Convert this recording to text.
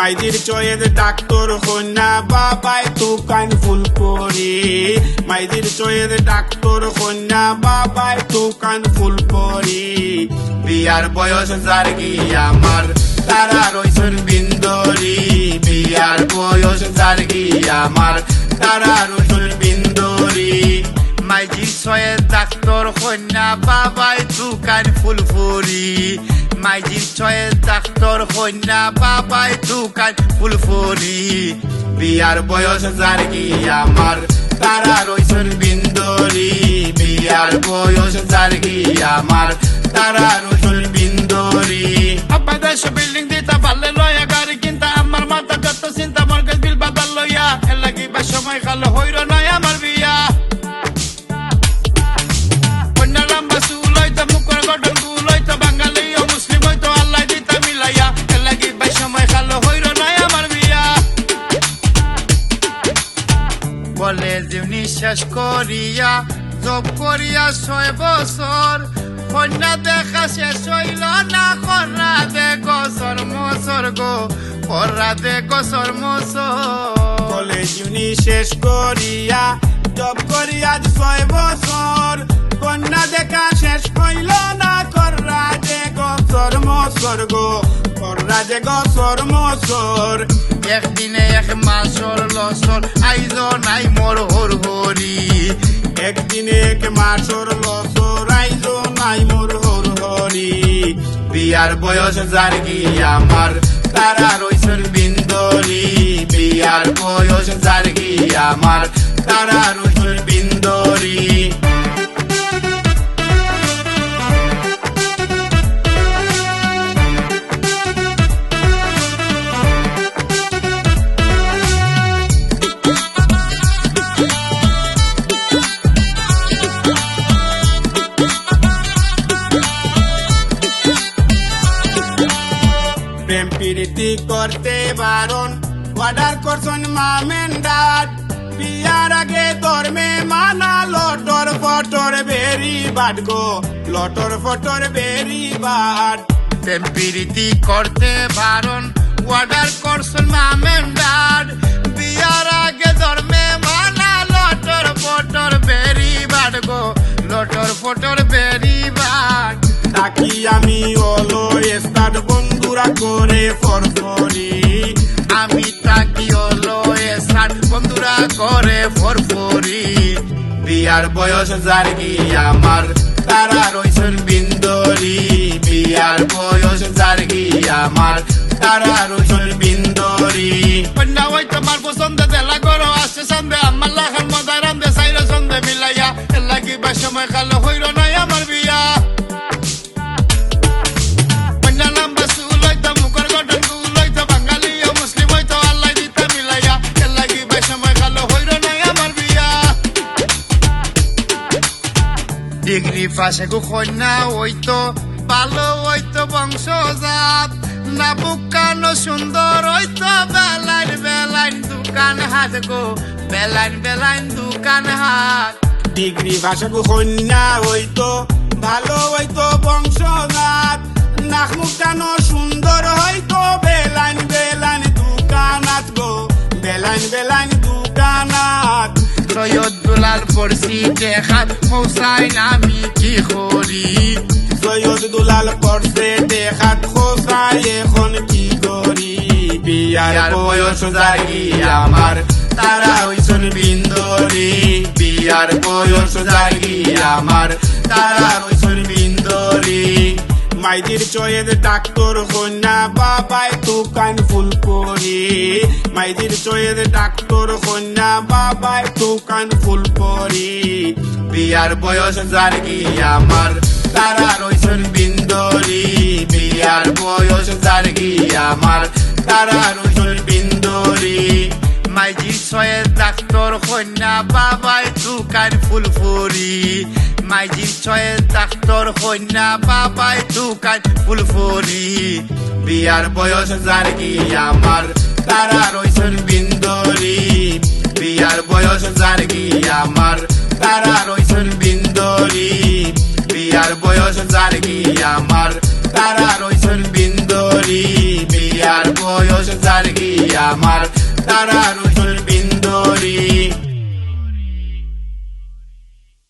মাইজির চয়ের doctor কন্যা বাবাই তুকান ফুল পরি মাইজির চয়ের ডাক্তার কন্যা বাবাই তুকান ফুল পরি বিয়ার বয়স জারগি আমার তারা রইছন বিন্দরি বিয়ার বয়স জারগি আমার তারা রইছন বিন্দরি মাইজির চয়ের ডাক্তার কন্যা বাবাই তুকান ফুল পরি মাইজির চয়ের ডাক্তার কন্যা বাবাই তুকান ফুল পরি বিয়ার বয়স জারগি আমার তারা রইছন বিন্দরি বিয়ার বয়স জারগি আমার তারা রইছন বিন্দরি আব্বা দেশ বিল্ডিং দিতা ভালো লয়া গাড়ি কিনতা আমার মাথা যত চিন্তা মর্গেজ বিল বাদাল লইয়া এর লাগি বা সময় খালো হইর নয় আমার বিয়া কন্যা লম্বা চুল হইতো মুখের গঠন গুল হইতো বাঙালি ও মুসলিম হইতো আল্লাহ দিতা মিলাইয়া এর লাগি বা সময় খালো হইর নয় আমার বিয়া কলেজ নিঃশ্বাস করিয়া জব করিয়া 6 বছর কন্যা দেখা শেষ হইল না কররা দে গসর মসর গো কররা দে গসর মসর কলেজ ইউনি শেষ করিয়া জব করিয়া 6 বছর কন্যা দেখা শেষ হইল না কররা দে গসর মসর গো কররা দে গসর মসর একদিনে 1 মাসর লসর আইজো নাই মোর হর হরি একদিনে 1 মাসর লসর আইজো নাই মোর হর হরি বিয়ার বয়স জারগি আমার তারা রইছন বিন্দরি বিয়ার বয়স জারগি আমার তারা রইছন বিন্দরি প্রেম প্রীতি করতে বারণ অর্ডার করছেন মামেন ডাট বিয়ার আগে ধর্মে মানা লটর ফটর বেরি বাট গো লটর ফটর বেরি বাট প্রেম প্রীতি করতে বারণ অর্ডার করছেন মামেন ডাড বিয়ার আগে ধর্মে মানা লটর ফটর বেরি বাট গো লটর ফটর বেরি বাট তাকি আমি হলো স্টার্ট বন্ধুরা করে ফরফরি আমি তাকি হলো এসার বন্ধুরা করে ফরফরি বিয়ার বয়স জারগি আমার তারা রইছন বিন্দরি বিয়ার বয়স জারগি আমার তারা রইছন বিন্দরি কন্যা ওই তোমার পছন্দ দেলা করো আসছে সন্ধে আমার লাখান মজায় রান্ধে সাইরে সন্ধে মিলাইয়া এর লাগি বা সময় খালো হইল নাই আমার বিয়া কন্যা লম্বা চুল হইতো মুখের গঠন গুল হইতো বাঙালি ও মুসলিম হইতো আল্লাহ দিতা মিলাইয়া এর লাগি বা সময় খালো হইল নাই আমার বিয়া ডিগ্রি পাশে গো কন্যা হইতো ভালো হইতো বংশজাত না বুকানো সুন্দর হইতো বেলাইন বেলাইন দোকান হাত গো বেলাইন বেলাইন দোকান হাত ডিগ্রি ভাষা কন্যা হইতো ভালো হইতো বংশজাত নাক মুখটানো সুন্দর হইতো বেলাইন বেলাইন দোকানাত গো বেলাইন বেলাইন দোকানাত সৈয়দ দুলাল পড়ছি দেখাত হোসাইন আমি কি করি সৈয়দ দুলাল পড়ছে দেখাত হোসাই এখন কি করি বিয়ার বয়স জারগি আমার তারা হইছন বিন্দরি বিয়ার বয়স জারগি আমার তারা হইছন বিন্দরি মাইজির চয়ের ডাক্তার কন্যা বাবাই তুকান ফুল পরি মাইজির চয়ের ডাক্তার কন্যা বাবাই তুকান ফুল পরি বিয়ার বয়স জারগি আমার তারা রইছন বিন্দরি বিয়ার বয়স জারগি আমার তারা রইছন বিন্দরি মাইজির ছয়ের ডাক্তার কন্যা বাবাই তুকান ফুল পরি মাইজির ছয়ের ডাক্তার কন্যা বাবাই তুকান ফুল পরি বিয়ার বয়স জারগি আমার তারা রইছন বিন্দরি বিয়ার বয়স জারগি আমার তারা রইছন বিন্দরি বিয়ার বয়স জারগি আমার তারা রইছন বিন্দরি বিয়ার বয়স বাজার গিয়া আমার তারার